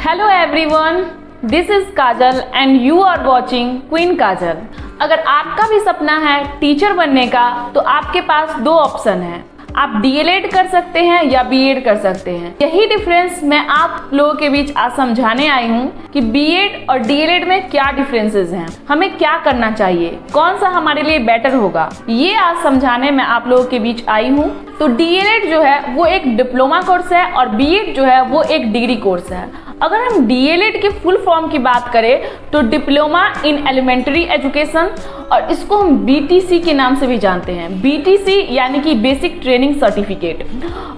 Hello everyone, this is Kajal and you are watching queen Kajal. अगर आपका भी सपना है टीचर बनने का तो आपके पास दो ऑप्शन है, आप डीएलएड कर सकते हैं या बीएड कर सकते हैं। यही डिफरेंस मैं आप लोगों के बीच आज समझाने आई हूँ कि बीएड और डीएलएड में क्या डिफरेंसेस हैं, हमें क्या करना चाहिए, कौन सा हमारे लिए बेटर होगा, ये आज समझाने मैं आप लोगों के बीच आई हूँ। तो डीएलएड जो है वो एक डिप्लोमा कोर्स है और बीएड जो है वो एक डिग्री कोर्स है। अगर हम डीएलएड के फुल फॉर्म की बात करें तो डिप्लोमा इन एलिमेंट्री एजुकेशन, और इसको हम बीटीसी के नाम से भी जानते हैं। बीटीसी यानी कि बेसिक ट्रेनिंग सर्टिफिकेट।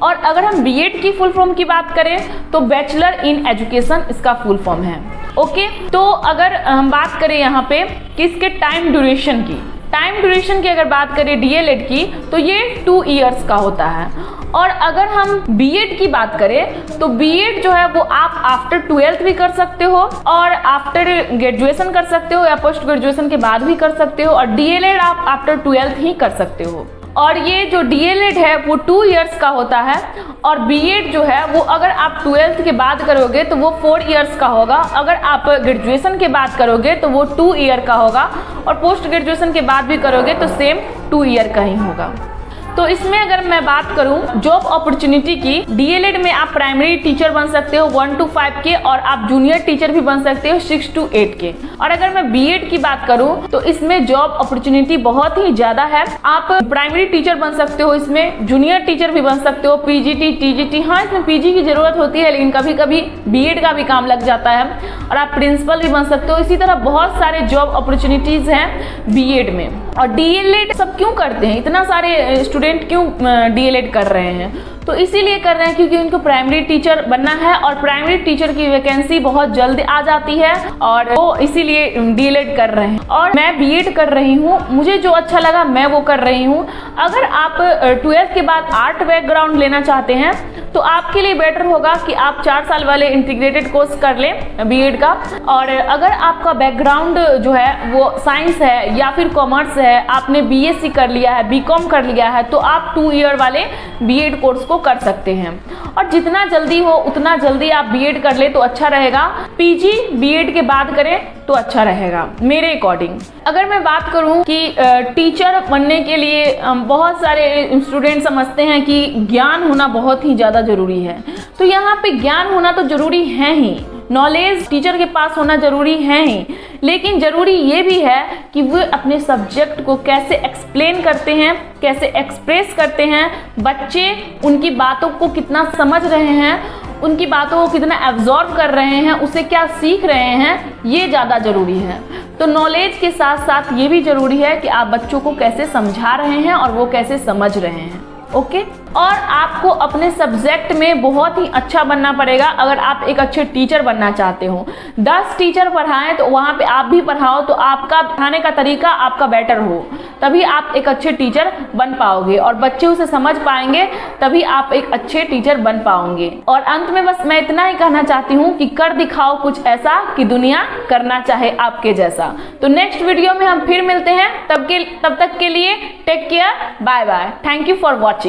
और अगर हम बीएड की फुल फॉर्म की बात करें तो बैचलर इन एजुकेशन इसका फुल फॉर्म है। ओके, तो अगर हम बात करें यहाँ पे कि इसके टाइम ड्यूरेशन की अगर बात करें डीएलएड की तो ये 2 इयर्स का होता है। और अगर हम बीएड की बात करें तो बीएड जो है वो आप आफ्टर 12th भी कर सकते हो और आफ्टर ग्रेजुएशन कर सकते हो या पोस्ट ग्रेजुएशन के बाद भी कर सकते हो, और डीएलएड आप आफ्टर 12th ही कर सकते हो। और ये जो डीएलएड है वो 2 इयर्स का होता है और बीएड जो है वो अगर आप 12th के बाद करोगे तो वो 4 इयर्स का होगा। अगर आप ग्रेजुएशन के बाद करोगे तो वो 2 ईयर का होगा और पोस्ट ग्रेजुएशन के बाद भी करोगे तो सेम 2 ईयर का ही होगा। तो इसमें अगर मैं बात करूं जॉब अपॉर्चुनिटी की, डीएलएड में आप प्राइमरी टीचर बन सकते हो 1 to 5 के, और आप जूनियर टीचर भी बन सकते हो 6 to 8 के। और अगर मैं बीएड की बात करूं तो इसमें जॉब अपॉर्चुनिटी बहुत ही ज्यादा है। आप प्राइमरी टीचर बन सकते हो, इसमें जूनियर टीचर भी बन सकते हो, पीजीटी, टीजीटी, हाँ इसमें पीजी की जरूरत होती है लेकिन कभी कभी बीएड का भी काम लग जाता है, और आप प्रिंसिपल भी बन सकते हो। इसी तरह बहुत सारे जॉब अपॉर्चुनिटीज हैं बीएड में। और डीएलएड सब क्यों करते हैं, इतना सारे स्टूडेंट क्यों डीएलएड कर रहे हैं? तो इसीलिए कर रहे हैं क्योंकि उनको प्राइमरी टीचर बनना है और प्राइमरी टीचर की वैकेंसी बहुत जल्द आ जाती है और वो इसीलिए डीएलएड कर रहे हैं। और मैं बीएड कर रही हूँ, मुझे जो अच्छा लगा मैं वो कर रही हूँ। अगर आप 12th के बाद आर्ट बैकग्राउंड लेना चाहते हैं तो आपके लिए बेटर होगा कि आप 4 साल वाले इंटीग्रेटेड कोर्स कर लें बीएड का। और अगर आपका बैकग्राउंड जो है वो साइंस है या फिर कॉमर्स है, आपने बीएससी कर लिया है, बीकॉम कर लिया है, तो आप 2 ईयर वाले बीएड कोर्स कर सकते हैं। और जितना जल्दी हो उतना जल्दी आप बीएड कर ले तो अच्छा रहेगा। पीजी बीएड के बाद करें तो अच्छा रहेगा मेरे अकॉर्डिंग। अगर मैं बात करूं कि टीचर बनने के लिए बहुत सारे स्टूडेंट समझते हैं कि ज्ञान होना बहुत ही ज़्यादा जरूरी है, तो यहाँ पे ज्ञान होना तो जरूरी है ही, नॉलेज टीचर के पास होना जरूरी है ही, लेकिन जरूरी ये भी है कि वो अपने सब्जेक्ट को कैसे एक्सप्लेन करते हैं, कैसे एक्सप्रेस करते हैं, बच्चे उनकी बातों को कितना समझ रहे हैं, उनकी बातों को कितना एब्जॉर्ब कर रहे हैं, उसे क्या सीख रहे हैं, ये ज़्यादा जरूरी है। तो नॉलेज के साथ साथ ये भी जरूरी है कि आप बच्चों को कैसे समझा रहे हैं और वो कैसे समझ रहे हैं। ओके, और आपको अपने सब्जेक्ट में बहुत ही अच्छा बनना पड़ेगा अगर आप एक अच्छे टीचर बनना चाहते हो। 10 टीचर पढ़ाएं तो वहाँ पे आप भी पढ़ाओ तो आपका पढ़ाने का तरीका आपका बेटर हो, तभी आप एक अच्छे टीचर बन पाओगे और बच्चे उसे समझ पाएंगे, तभी आप एक अच्छे टीचर बन पाओगे। और अंत में बस मैं इतना ही कहना चाहती हूँ कि कर दिखाओ कुछ ऐसा कि दुनिया करना चाहे आपके जैसा। तो नेक्स्ट वीडियो में हम फिर मिलते हैं, तब तक के लिए take care, bye bye, thank you for watching.